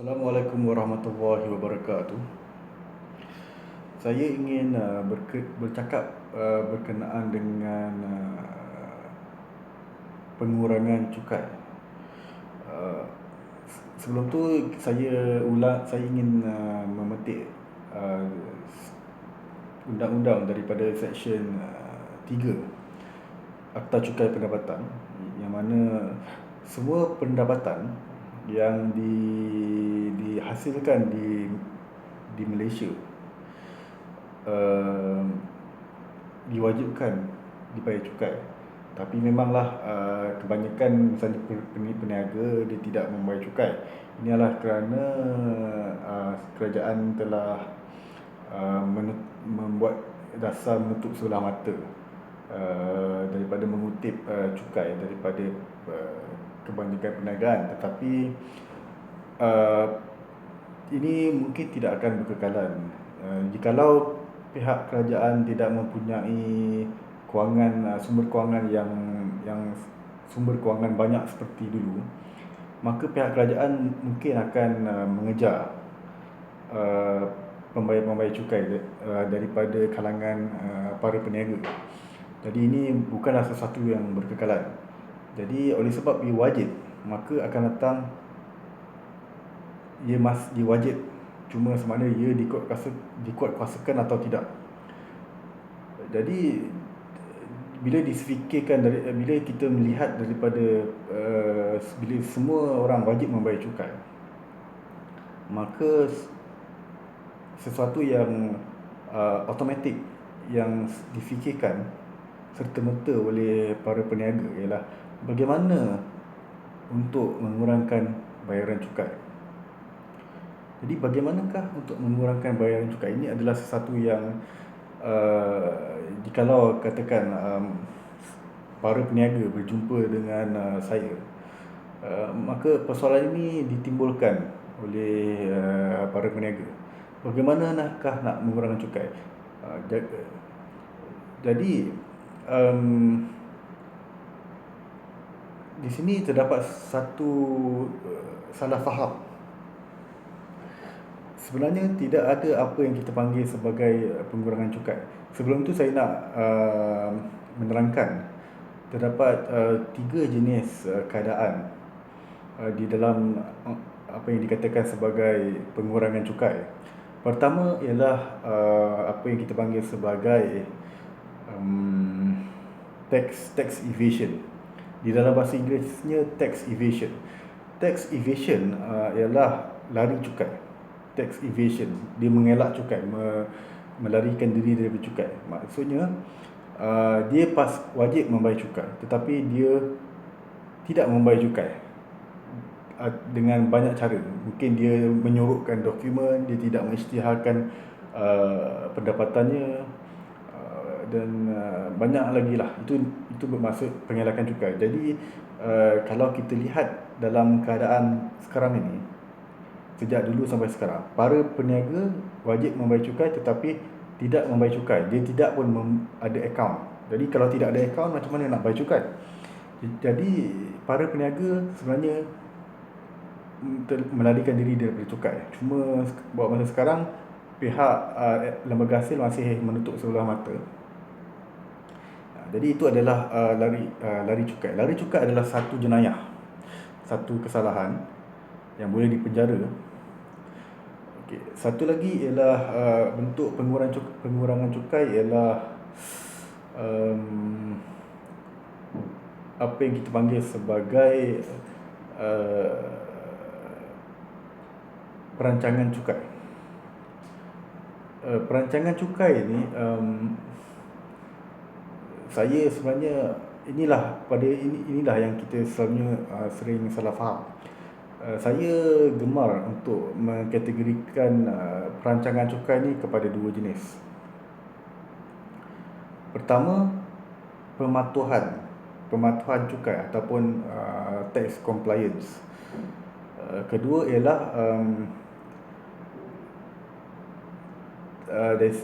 Assalamualaikum warahmatullahi wabarakatuh. Saya ingin bercakap berkenaan dengan pengurangan cukai. Uh, Sebelum tu saya ingin memetik uh, undang-undang daripada Seksyen 3 Akta Cukai Pendapatan, yang mana semua pendapatan yang dihasilkan di Malaysia uh, diwajibkan dibayar cukai. Tapi memanglah kebanyakan misalnya peniaga dia tidak membayar cukai. Ini adalah kerana kerajaan telah membuat dasar menutup sebelah mata daripada mengutip cukai daripada kebanyakan perniagaan. Tetapi ini mungkin tidak akan berkekalan. Jikalau pihak kerajaan tidak mempunyai sumber kewangan yang sumber kewangan banyak seperti dulu, maka pihak kerajaan mungkin akan mengejar pembayar-pembayar cukai daripada kalangan para peniaga. Jadi ini bukanlah sesuatu yang berkekalan. Jadi oleh sebab ia wajib, maka akan datang ia wajib, cuma semana ia dikuatkuasakan atau tidak. Jadi bila bila kita melihat daripada bila semua orang wajib membayar cukai, maka sesuatu yang automatik yang difikirkan serta-merta oleh para peniaga ialah bagaimana untuk mengurangkan bayaran cukai. Jadi bagaimanakah untuk mengurangkan bayaran cukai? Ini adalah sesuatu yang jikalau katakan para peniaga berjumpa dengan saya, maka persoalan ini ditimbulkan oleh para peniaga. Bagaimanakah nak mengurangkan cukai? Jadi di sini terdapat satu salah faham. Sebenarnya tidak ada apa yang kita panggil sebagai pengurangan cukai. Sebelum tu saya nak menerangkan terdapat 3 jenis keadaan di dalam apa yang dikatakan sebagai pengurangan cukai. Pertama ialah apa yang kita panggil sebagai tax evasion. Di dalam bahasa Inggerisnya tax evasion. Tax evasion ialah lari cukai. Tax evasion, dia mengelak cukai, melarikan diri daripada cukai. Maksudnya dia wajib membayar cukai, tetapi dia tidak membayar cukai dengan banyak cara. Mungkin dia menyorokkan dokumen, dia tidak mengisytiharkan pendapatannya, dan banyak lagi lah. Itu bermaksud pengelakan cukai. Jadi kalau kita lihat dalam keadaan sekarang ini, sejak dulu sampai sekarang, para peniaga wajib membayar cukai tetapi tidak membayar cukai. Dia tidak pun ada akaun. Jadi kalau tidak ada akaun, macam mana nak bayar cukai? Jadi para peniaga sebenarnya melarikan diri daripada cukai. Cuma buat masa sekarang, pihak lembaga hasil masih menutup sebelah mata. Jadi itu adalah lari cukai. Lari cukai adalah satu jenayah, satu kesalahan yang boleh dipenjara. Satu lagi ialah bentuk pengurangan cukai ialah apa yang kita panggil sebagai perancangan cukai. Perancangan cukai ini saya sebenarnya inilah yang kita selalunya sering salah faham. Saya gemar untuk mengkategorikan perancangan cukai ni kepada 2 jenis. Pertama, pematuhan cukai ataupun tax compliance. Kedua ialah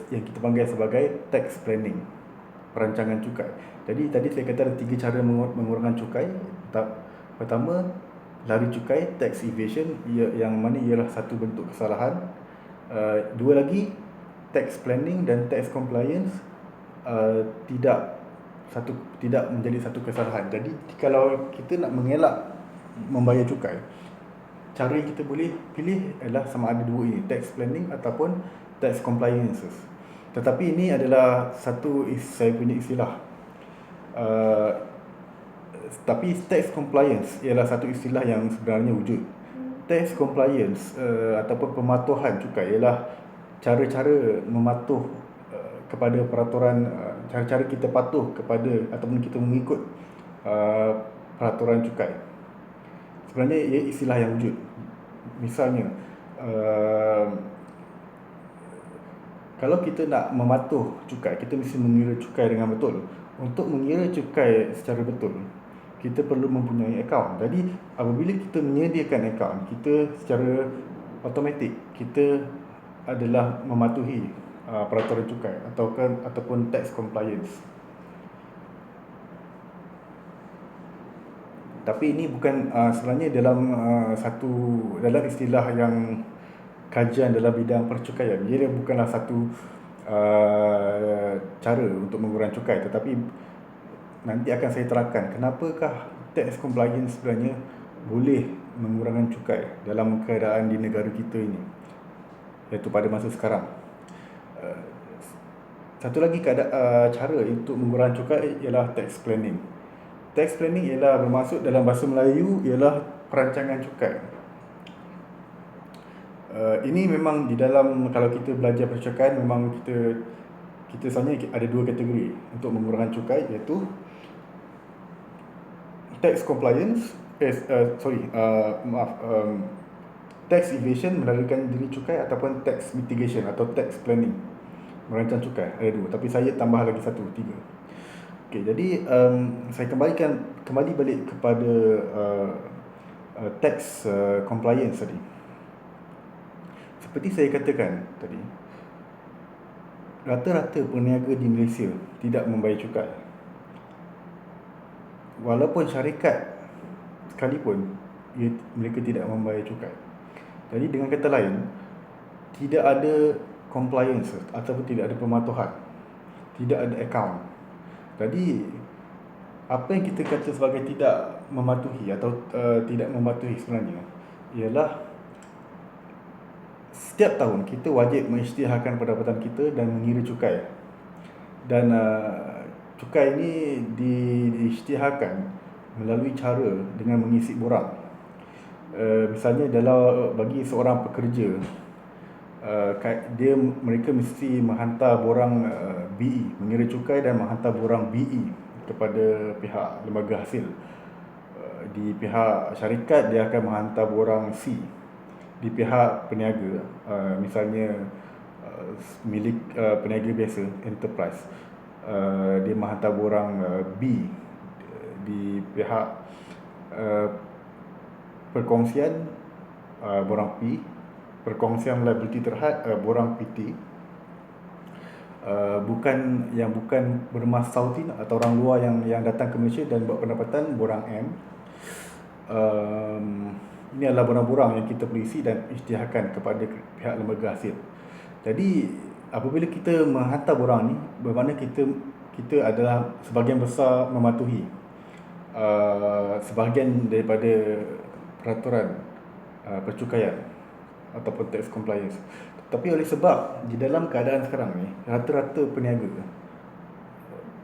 yang kita panggil sebagai tax planning, perancangan cukai. Jadi tadi saya kata ada 3 cara mengurangkan cukai. Pertama, lari cukai, tax evasion, yang mana ialah satu bentuk kesalahan. Dua lagi, tax planning dan tax compliance tidak menjadi satu kesalahan. Jadi kalau kita nak mengelak membayar cukai, cara yang kita boleh pilih adalah sama ada dua ini, tax planning ataupun tax compliances. Tetapi ini adalah saya punya istilah. Tapi tax compliance ialah satu istilah yang sebenarnya wujud. Tax compliance ataupun pematuhan cukai ialah cara-cara mematuh kepada peraturan, cara-cara kita patuh kepada ataupun kita mengikut peraturan cukai. Sebenarnya ia istilah yang wujud. Misalnya, kalau kita nak mematuh cukai, kita mesti mengira cukai dengan betul. Untuk mengira cukai secara betul, kita perlu mempunyai akaun. Jadi apabila kita menyediakan akaun, kita secara automatik kita adalah mematuhi peraturan cukai ataupun tax compliance. Tapi ini bukan sebenarnya dalam istilah yang kajian dalam bidang percukaian. Ia bukanlah satu cara untuk mengurangkan cukai, tetapi nanti akan saya terangkan kenapakah tax compliance sebenarnya boleh mengurangkan cukai dalam keadaan di negara kita ini, iaitu pada masa sekarang. Satu lagi cara untuk mengurangkan cukai ialah tax planning. Tax planning ialah bermaksud dalam bahasa Melayu ialah perancangan cukai. Ini memang di dalam, kalau kita belajar percukaian, memang kita sebenarnya ada dua kategori untuk mengurangkan cukai, iaitu tax compliance, tax evasion, melarikan diri cukai, ataupun tax mitigation atau tax planning, merancang cukai. Ada dua, tapi saya tambah lagi satu, tiga. Okey, jadi saya kembali balik kepada tax compliance tadi. Seperti saya katakan tadi, rata-rata peniaga di Malaysia tidak membayar cukai. Walaupun syarikat sekalipun, mereka tidak membayar cukai. Jadi dengan kata lain, tidak ada compliance ataupun tidak ada pematuhan, tidak ada account. Jadi apa yang kita kata sebagai tidak mematuhi atau tidak mematuhi sebenarnya ialah setiap tahun kita wajib mengisytiharkan pendapatan kita dan mengira cukai. Dan cukai ini diisytiharkan melalui cara dengan mengisi borang. Misalnya bagi seorang pekerja, mereka mesti menghantar borang BE, mengira cukai, dan menghantar borang BE kepada pihak lembaga hasil. Di pihak syarikat, dia akan menghantar borang C. Di pihak peniaga, misalnya milik peniaga biasa, enterprise, dia menghantar borang B. Di pihak perkongsian, borang P. Perkongsian liability terhad, borang PT. Bukan bermas Sautin atau orang luar yang datang ke Malaysia dan buat pendapatan, borang M. Ini adalah borang-borang yang kita perlu isi dan isytiharkan kepada pihak lembaga hasil. Jadi apabila kita menghantar borang ni, bermakna kita adalah sebahagian besar mematuhi sebahagian daripada peraturan percukaian ataupun tax compliance. Tapi oleh sebab di dalam keadaan sekarang ni, rata-rata peniaga,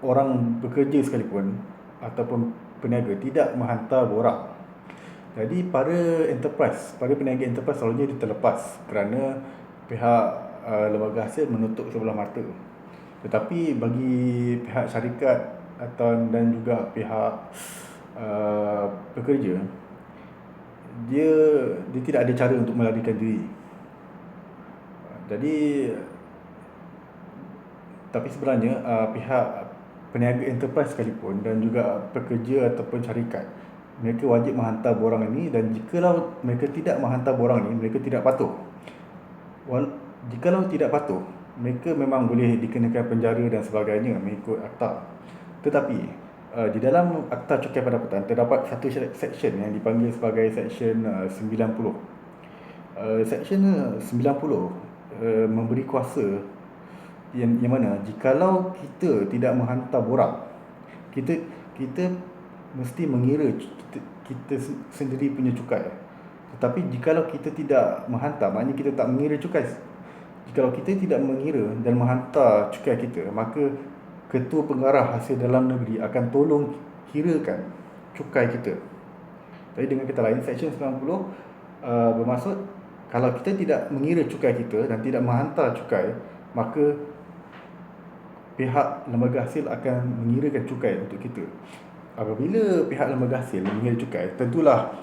orang bekerja sekalipun ataupun peniaga, tidak menghantar borang. Jadi para peniaga enterprise selalunya terlepas kerana pihak lembaga hasil menutup sebelah mata. Tetapi bagi pihak syarikat dan juga pihak pekerja, dia tidak ada cara untuk melarikan diri. Tapi sebenarnya pihak peniaga enterprise sekalipun dan juga pekerja ataupun syarikat, mereka wajib menghantar borang ini, dan jikalau mereka tidak menghantar borang ini, mereka tidak patuh. Jikalau tidak patuh, mereka memang boleh dikenakan penjara dan sebagainya mengikut akta. Tetapi Di dalam Akta Cukai Pendapatan terdapat satu section yang dipanggil sebagai Section 90. Section 90 memberi kuasa yang mana jikalau kita tidak menghantar borang, kita kita mesti mengira kita sendiri punya cukai. Tetapi jikalau kita tidak menghantar, maknanya kita tak mengira cukai. Jikalau kita tidak mengira dan menghantar cukai kita, maka Ketua Pengarah Hasil Dalam Negeri akan tolong kirakan cukai kita. Jadi dengan kata lain, Section 90 bermaksud kalau kita tidak mengira cukai kita dan tidak menghantar cukai, maka pihak lembaga hasil akan mengirakan cukai untuk kita. Apabila pihak lembaga hasil mengira cukai, tentulah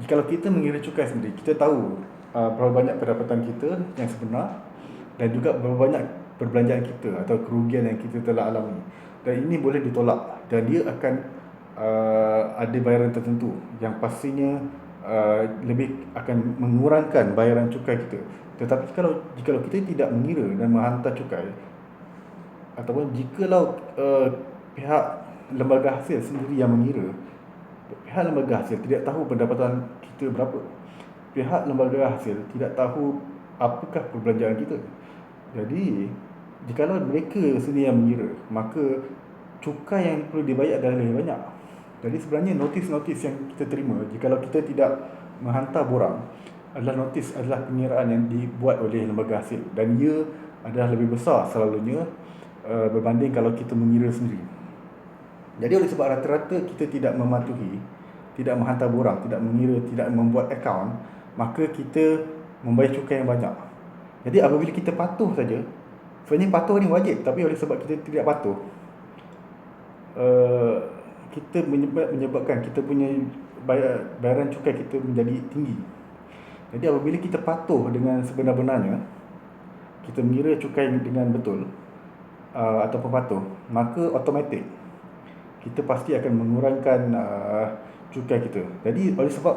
jikalau kita mengira cukai sendiri, kita tahu berapa banyak pendapatan kita yang sebenar dan juga berapa banyak perbelanjaan kita atau kerugian yang kita telah alami. Dan ini boleh ditolak dan dia akan ada bayaran tertentu yang pastinya lebih akan mengurangkan bayaran cukai kita. Tetapi jikalau kita tidak mengira dan menghantar cukai, ataupun jikalau pihak lembaga hasil sendiri yang mengira, pihak lembaga hasil tidak tahu pendapatan kita berapa, pihak lembaga hasil tidak tahu apakah perbelanjaan kita. Jadi jikalau mereka sendiri yang mengira, maka cukai yang perlu dibayar adalah lebih banyak. Jadi sebenarnya notis-notis yang kita terima jikalau kita tidak menghantar borang adalah pengiraan yang dibuat oleh lembaga hasil, dan ia adalah lebih besar selalunya berbanding kalau kita mengira sendiri. Jadi oleh sebab rata-rata kita tidak mematuhi, tidak menghantar borang, tidak mengira, tidak membuat akaun, maka kita membayar cukai yang banyak. Jadi apabila kita patuh saja, sebenarnya patuh ni wajib, tapi oleh sebab kita tidak patuh, kita menyebabkan kita punya bayaran cukai kita menjadi tinggi. Jadi apabila kita patuh dengan sebenar-benarnya, kita mengira cukai dengan betul ataupun patuh, maka automatik kita pasti akan mengurangkan cukai kita. Jadi oleh sebab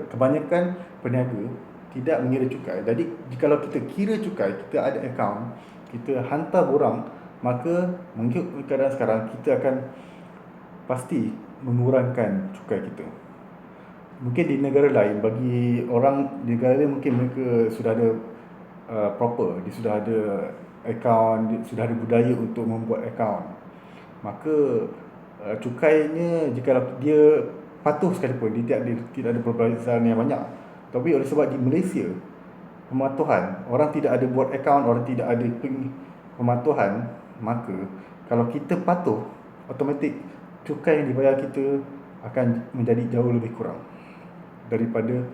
kebanyakan peniaga tidak mengira cukai. Jadi jikalau kita kira cukai, kita ada akaun, kita hantar borang, maka mengikut keadaan sekarang kita akan pasti mengurangkan cukai kita. Mungkin di negara lain, bagi orang di negara lain mungkin mereka sudah ada proper, dia sudah ada akaun, sudah ada budaya untuk membuat akaun. Maka cukainya jikalau dia patuh sekalipun, dia tidak ada perbezaan yang banyak. Tapi oleh sebab di Malaysia pematuhan, orang tidak ada buat akaun, orang tidak ada pematuhan, maka kalau kita patuh, automatik cukai yang dibayar kita akan menjadi jauh lebih kurang daripada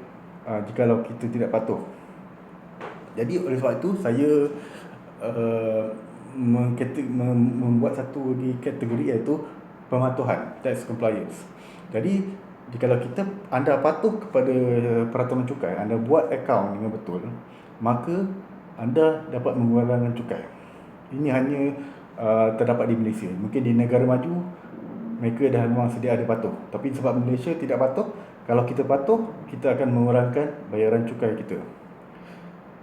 jikalau kita tidak patuh. Jadi oleh sebab itu saya membuat satu lagi kategori, iaitu pematuhan, tax compliance. Jadi jikalau anda patuh kepada peraturan cukai, anda buat akaun dengan betul, maka anda dapat mengurangkan cukai. Ini hanya terdapat di Malaysia. Mungkin di negara maju mereka dah memang sedia ada patuh, tapi sebab Malaysia tidak patuh, kalau kita patuh, kita akan mengurangkan bayaran cukai kita.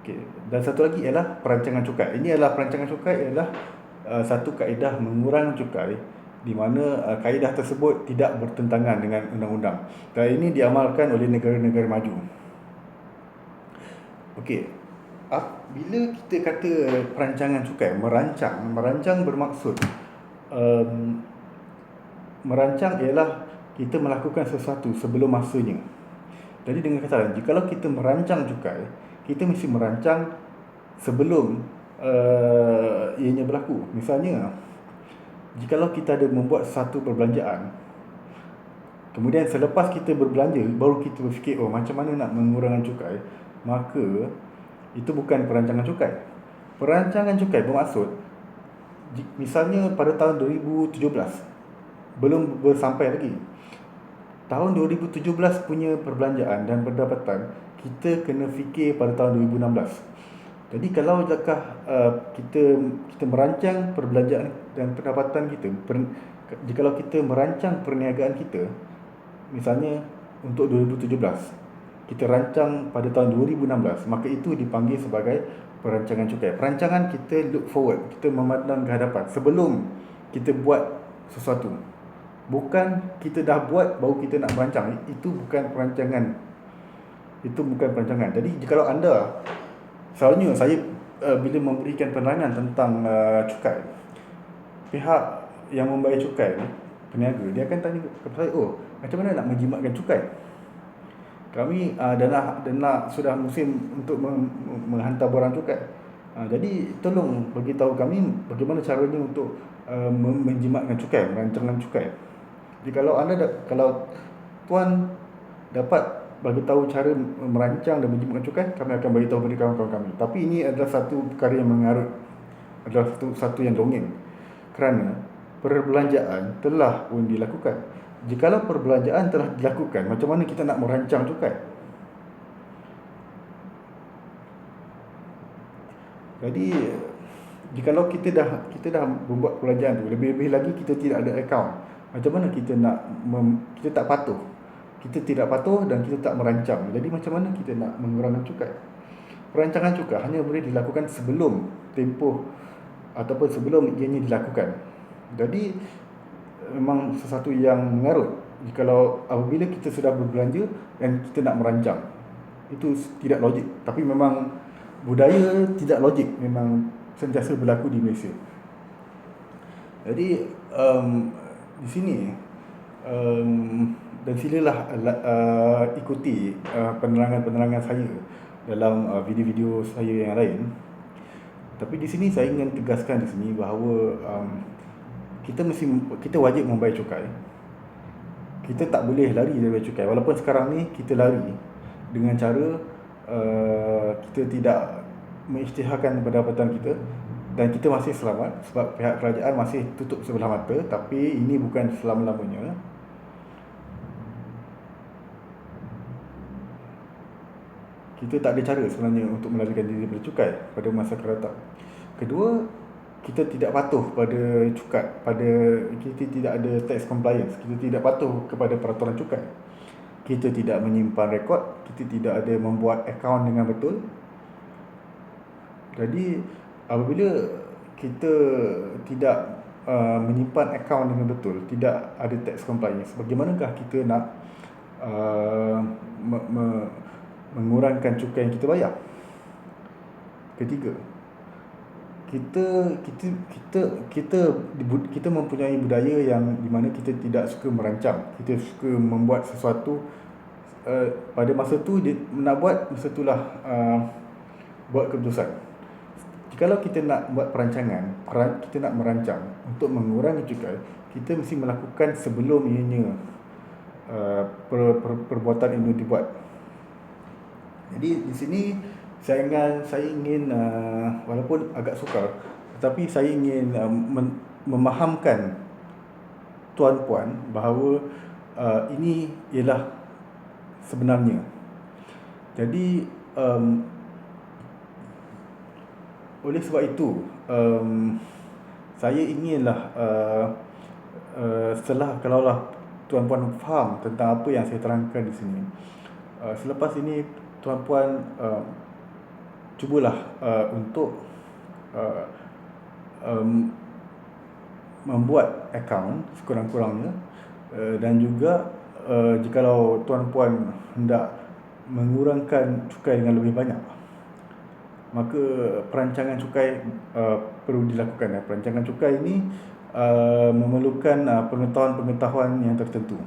Okay. Dan satu lagi ialah perancangan cukai. Ini adalah perancangan cukai ialah satu kaedah mengurang cukai, di mana kaedah tersebut tidak bertentangan dengan undang-undang. Dan ini diamalkan oleh negara-negara maju. Okey. Bila kita kata perancangan cukai, merancang bermaksud merancang ialah kita melakukan sesuatu sebelum masanya. Jadi dengan kata lain, jikalau kita merancang cukai, kita mesti merancang sebelum ianya berlaku. Misalnya, jikalau kita ada membuat satu perbelanjaan, kemudian selepas kita berbelanja, baru kita berfikir, macam mana nak mengurangkan cukai, maka itu bukan perancangan cukai. Perancangan cukai bermaksud, misalnya pada tahun 2017, belum bersampai lagi, tahun 2017 punya perbelanjaan dan pendapatan, kita kena fikir pada tahun 2016. Jadi kalau kita merancang perbelanjaan dan pendapatan kita, jikalau kita merancang perniagaan kita, misalnya untuk 2017, kita rancang pada tahun 2016, maka itu dipanggil sebagai perancangan cukai. Perancangan kita look forward, kita memandang ke hadapan sebelum kita buat sesuatu. Bukan kita dah buat baru kita nak merancang. Itu bukan perancangan. Jadi jikalau anda, selalunya saya bila memberikan penerangan tentang cukai, pihak yang membayar cukai ni, peniaga, dia akan tanya kepada saya, oh, macam mana nak menjimatkan cukai? Kami dah nak sudah musim untuk menghantar borang cukai. Jadi tolong beritahu kami bagaimana caranya untuk menjimatkan cukai, merancangkan cukai. Jadi kalau tuan dapat bagi tahu cara merancang dan menjimatkan cukai, kami akan beritahu kepada kawan-kawan kami. Tapi ini adalah satu perkara yang mengarut, adalah satu yang dongeng. Kerana perbelanjaan telah pun dilakukan. Jikalau perbelanjaan telah dilakukan, macam mana kita nak merancang cukai? Jadi jikalau kita dah membuat perbelanjaan tu, lebih-lebih lagi kita tidak ada akaun, macam mana kita nak kita tak patuh. Kita tidak patuh dan kita tak merancang. Jadi macam mana kita nak mengurangkan cukai? Perancangan cukai hanya boleh dilakukan sebelum tempoh ataupun sebelum ianya dilakukan. Jadi memang sesuatu yang mengarut jikalau apabila kita sudah berbelanja dan kita nak merancang. Itu tidak logik. Tapi memang budaya tidak logik memang sentiasa berlaku di Malaysia. Jadi di sini dan silalah ikuti penerangan-penerangan saya dalam video-video saya yang lain. Tapi di sini saya ingin tegaskan di sini bahawa kita wajib membayar cukai. Kita tak boleh lari daripada cukai. Walaupun sekarang ni kita lari dengan cara kita tidak mengisytiharkan pendapatan kita, dan kita masih selamat sebab pihak kerajaan masih tutup sebelah mata. Tapi ini bukan selama-lamanya. Kita tak ada cara sebenarnya untuk melarikan diri daripada cukai pada masa akan datang. Kedua, kita tidak patuh pada cukai, kita tidak ada tax compliance, kita tidak patuh kepada peraturan cukai. Kita tidak menyimpan rekod, kita tidak ada membuat akaun dengan betul. Jadi apabila kita tidak menyimpan akaun dengan betul, tidak ada tax compliance, bagaimanakah kita nak mengurangkan cukai yang kita bayar? Ketiga, kita mempunyai budaya yang di mana kita tidak suka merancang. Kita suka membuat sesuatu pada masa tu dia nak buat, masa itulah buat keputusan. Jikalau kita nak buat perancangan, kita nak merancang untuk mengurangi cukai, kita mesti melakukan sebelum ianya perbuatan itu dibuat. Jadi di sini saya ingin walaupun agak sukar, tetapi saya ingin memahamkan tuan-puan bahawa ini ialah sebenarnya. Jadi oleh sebab itu saya inginlah setelah kalaulah tuan-puan faham tentang apa yang saya terangkan di sini, selepas ini tuan-puan cubalah untuk membuat akaun sekurang-kurangnya, dan juga jikalau tuan-puan hendak mengurangkan cukai dengan lebih banyak, maka perancangan cukai perlu dilakukan. Perancangan cukai ini memerlukan pengetahuan-pengetahuan yang tertentu.